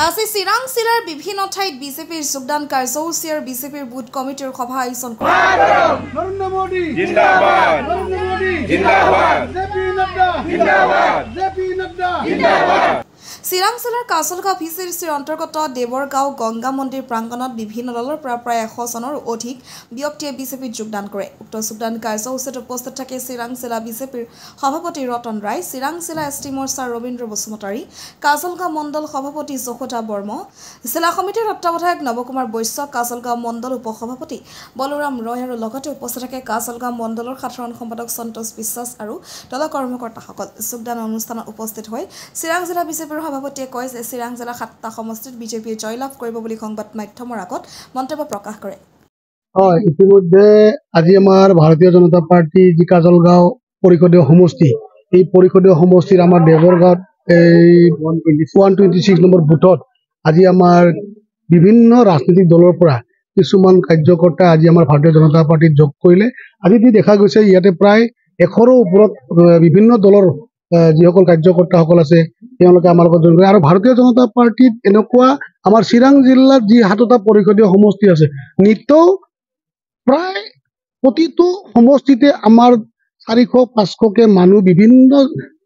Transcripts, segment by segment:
আজি চিৰাং জিলাৰ বিভিন্ন ঠাইত বিজেপিৰ যোগদান কাৰ্যসূচী আৰু বিজেপিৰ বুথ কমিটিৰ সভা আয়োজন কৰা নৰেন্দ্ৰ মোদী জিন্দাবাদ নৰেন্দ্ৰ মোদী জিন্দাবাদ জেপি নাড্ডা জিন্দাবাদ জেপি নাড্ডা জিন্দাবাদ চিৰাং জিলাৰ কাজলগাঁও ভিচিডিচিৰ অন্তৰ্গত দেৱৰগাঁও গংগা মন্দিৰ প্ৰাংগণত বিভিন্ন দলৰ পৰা প্ৰায় 100 জনৰ অধিক ব্যক্তিয়ে বিজেপিত যোগদান কৰে। উক্ত যোগদান কাৰ্যসূচীত উপস্থিত থাকে চিৰাং জিলা বিজেপিৰ সভাপতি ৰতন ৰায়, চিৰাং জিলা এছটি মৰ্চাৰ ৰবীন্দ্ৰ বসুমতাৰী, কাজলগাঁও মণ্ডল সভাপতি যশোদা বৰ্মা, জিলা সমিতিৰ তত্ত্বাৱধায়ক নৱকুমাৰ বৈশ্য, কাজলগাঁও মণ্ডল উপসভাপতি বলোৰাম ৰয় আৰু লগতে উপস্থিত থাকে কাজলগাঁও মণ্ডলৰ সাধাৰণ সম্পাদক সন্তোষ বিশ্বাস আৰু দলৰ কৰ্মকৰ্তাসকল। যোগদান অনুষ্ঠানত উপস্থিত হৈ চিৰাং জিলা বিজেপিৰ সভাপতিয়ে কয় যে চিৰাং জিলা 7টা সমষ্টিত বিজেপিয়ে জয়লাভ কৰিব বুলি সংবাদ মাধ্যমৰ আগত মন্তব্য প্ৰকাশ কৰে। ইতিমধ্যে আজি আমাৰ ভাৰতীয় জনতা পাৰ্টি যি কাজলগাঁও পৰিষদীয় সমষ্টি, এই পৰিষদীয় সমষ্টিৰ আমাৰ দেৱৰগাঁৱত এই 126 নম্বৰ বুথত আজি আমাৰ বিভিন্ন ৰাজনৈতিক দলৰ পৰা কিছুমান কাৰ্যকৰ্তা আজি আমাৰ ভাৰতীয় জনতা পাৰ্টিত যোগ কৰিলে। আজি যি দেখা গৈছে ইয়াতে প্ৰায় 100ৰো ওপৰত বিভিন্ন দলৰ যিসকল কাৰ্যকৰ্তাসকল আছে তেওঁলোকে আমাৰ লগত জড়িত আৰু ভাৰতীয় জনতা পাৰ্টিত এনেকুৱা আমাৰ চিৰাং জিলাত যি 7টা পৰিষদীয় সমষ্টি আছে নিতৌ প্ৰায় প্ৰতিটো সমষ্টিতে আমাৰ 400-500কে মানুহ বিভিন্ন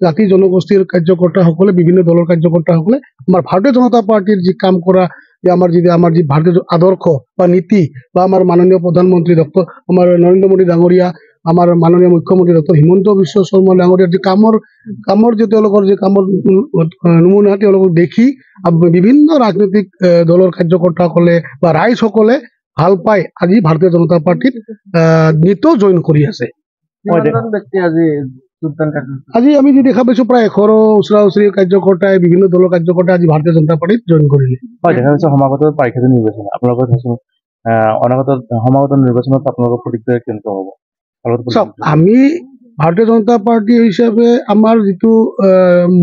জাতি জনগোষ্ঠীৰ কাৰ্যকৰ্তাসকলে বিভিন্ন দলৰ কাৰ্যকৰ্তাসকলে আমাৰ ভাৰতীয় জনতা পাৰ্টিৰ যি কাম কৰা আমাৰ যি ভাৰতীয় আদৰ্শ বা নীতি বা আমাৰ মাননীয় প্ৰধানমন্ত্ৰী ডক্টৰ আমাৰ নৰেন্দ্ৰ মোদী ডাঙৰীয়া, আমাৰ মাননীয় মুখ্যমন্ত্ৰী ডক্টৰ হিমন্ত বিশ্ব শৰ্মা ডাঙৰীয়াৰ যি কামৰ যে তেওঁলোকৰ যি কামৰ নমুনা তেওঁলোকক দেখি বিভিন্ন ৰাজনৈতিক দলৰ কাৰ্যকৰ্তাসকলে বা ৰাইজসকলে ভাল পাই আজি ভাৰতীয় জনতা পাৰ্টিত নিতৌ জইন কৰি আছে। আজি আমি যি দেখা পাইছো প্ৰায় 100ৰো ওচৰা-ওচৰি কাৰ্যকৰ্তাই বিভিন্ন দলৰ কাৰ্যকৰ্তাই আজি ভাৰতীয় জনতা পাৰ্টিত জইন কৰিলে। দেখা গৈছে সমাগত পাৰিষদ নিৰ্বাচন আপোনালোকৰ অনাগত সমাগত নিৰ্বাচনত আপোনালোকৰ প্ৰতিক্ৰিয়া কেনেকুৱা হ'ব? আমি ভাৰতীয় জনতা পাৰ্টি হিচাপে আমাৰ যিটো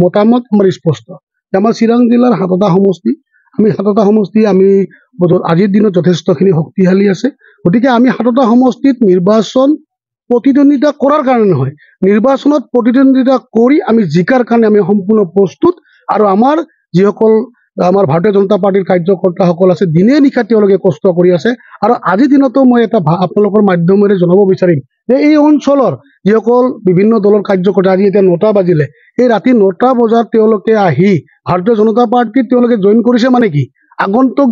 মতামত আমাৰ স্পষ্ট যে আমাৰ চিৰাং জিলাৰ 7টা সমষ্টি, আমি 7টা সমষ্টি আমি আজিৰ দিনত যথেষ্টখিনি শক্তিশালী আছে। গতিকে আমি 7টা সমষ্টিত নিৰ্বাচন প্ৰতিদ্বন্দ্বিতা কৰাৰ কাৰণে নহয়, নিৰ্বাচনত প্ৰতিদ্বন্দ্বিতা কৰি আমি জিকাৰ কাৰণে আমি সম্পূৰ্ণ প্ৰস্তুত। আৰু আমাৰ যিসকল আমাৰ ভাৰতীয় জনতা পাৰ্টিৰ কাৰ্যকৰ্তাসকল আছে দিনে নিশা তেওঁলোকে কষ্ট কৰি আছে। আৰু আজিৰ দিনতো মই এটা আপোনালোকৰ মাধ্যমেৰে জনাব বিচাৰিম যে এই অঞ্চলৰ যিসকল বিভিন্ন দলৰ কাৰ্যকৰ্তা আজি এতিয়া 9টা বাজিলে, এই ৰাতি 9টা বজাত তেওঁলোকে আহি ভাৰতীয় জনতা পাৰ্টিত তেওঁলোকে জইন কৰিছে মানে কি আগন্তুক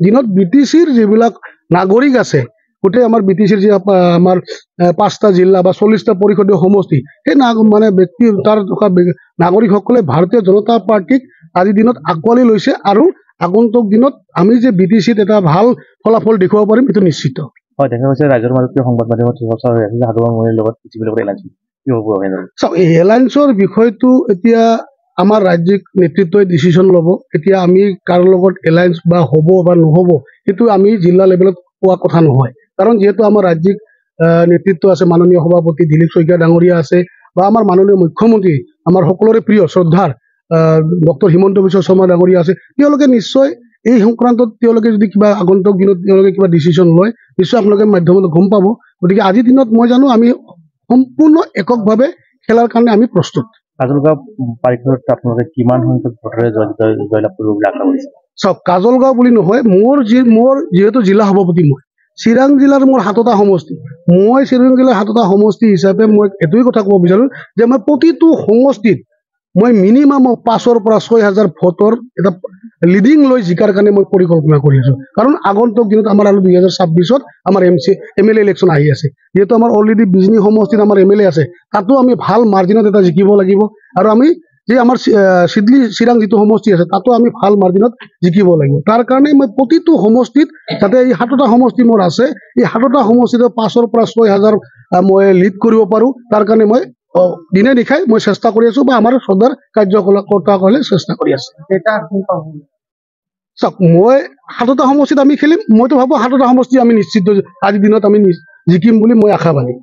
দিনত BTCৰ যিবিলাক নাগৰিক আছে গোটেই আমাৰ BTCৰ যি আমাৰ 5টা জিলা বা 40টা পৰিষদীয় সমষ্টি সেই মানে ব্যক্তি তাৰ থকা নাগৰিকসকলে ভাৰতীয় জনতা পাৰ্টিক আজিৰ দিনত আঁকোৱালি লৈছে আৰু আগন্তুক দিনত আমি যে BTCত এটা ভাল ফলাফল দেখুৱাব পাৰিম এইটো নিশ্চিত। হয়, দেখা গৈছে ৰাইজৰ মাজত সংবাদ মাধ্যমত চৰ্চা হৈ আছে হাদুৱা মৰিৰ লগত বিজেপিৰ লগত এলায়েন্স কি হ'ব? এই এলায়েন্সৰ বিষয়টো এতিয়া আমাৰ ৰাজ্যিক নেতৃত্বই ডিচিশ্যন ল'ব। এতিয়া আমি কাৰ লগত এলায়েন্স বা হ'ব বা নহ'ব সেইটো আমি জিলা লেভেলত কোৱা কথা নহয়, কাৰণ যিহেতু আমাৰ ৰাজ্যিক নেতৃত্ব আছে, মাননীয় সভাপতি দিলীপ শইকীয়া ডাঙৰীয়া আছে বা আমাৰ মাননীয় মুখ্যমন্ত্ৰী আমাৰ সকলোৰে প্ৰিয় শ্ৰদ্ধাৰ ডক্টৰ হিমন্ত বিশ্ব শৰ্মা ডাঙৰীয়া আছে। তেওঁলোকে নিশ্চয় এই সংক্ৰান্তত তেওঁলোকে যদি কিবা আগন্তুক দিনত তেওঁলোকে কিবা ডিচিশ্যন লয় নিশ্চয় আপোনালোকে মাধ্যমত গম পাব। গতিকে আজিৰ দিনত মই জানো আমি সম্পূৰ্ণ এককভাৱে খেলাৰ কাৰণে আমি প্ৰস্তুত। কাজলগাঁও পাৰিষদত আপোনালোকে কিমান সংখ্যক ভোটাৰে জয়লাভ কৰিব বুলি আশা কৰিছে? চাওক, কাজলগাঁও বুলি নহয়, মোৰ যিহেতু জিলা সভাপতি মই চিৰাং জিলাৰ মোৰ 7টা সমষ্টি, মই চিৰাং জিলাৰ 7টা সমষ্টি হিচাপে মই এইটোৱে কথা ক'ব বিচাৰোঁ যে মই প্ৰতিটো সমষ্টিত মই মিনিমাম 5,000 পৰা 6,000 ভোটৰ এটা লিডিং লৈ জিকাৰ কাৰণে মই পৰিকল্পনা কৰি আছোঁ। কাৰণ আগন্তুক দিনত আমাৰ আৰু 2026ত আমাৰ MLA ইলেকশ্যন আহি আছে। যিহেতু আমাৰ অলৰেডি বিজনী সমষ্টিত আমাৰ MLA আছে, তাতো আমি ভাল মাৰ্জিনত এটা জিকিব লাগিব। আৰু আমি যে আমাৰ চিৰাং যিটো সমষ্টি আছে তাতো আমি ভাল মাৰ্জিনত জিকিব লাগিব। তাৰ কাৰণে মই প্ৰতিটো সমষ্টিত যাতে এই 7টা সমষ্টি মোৰ আছে, এই 7টা সমষ্টিত 5,000 পৰা 6,000 মই লিড কৰিব পাৰোঁ। তাৰ কাৰণে মই দিনে নিশাই মই চেষ্টা কৰি আছোঁ বা আমাৰ শ্ৰদ্ধাৰ কাৰ্যকৰ্তাসকলে চেষ্টা কৰি আছে। চাওক, মই 7টা সমষ্টিত আমি খেলিম, মইতো ভাবোঁ 7টা সমষ্টি আমি নিশ্চিত আজিৰ দিনত আমি জিকিম বুলি মই আশাবাদী।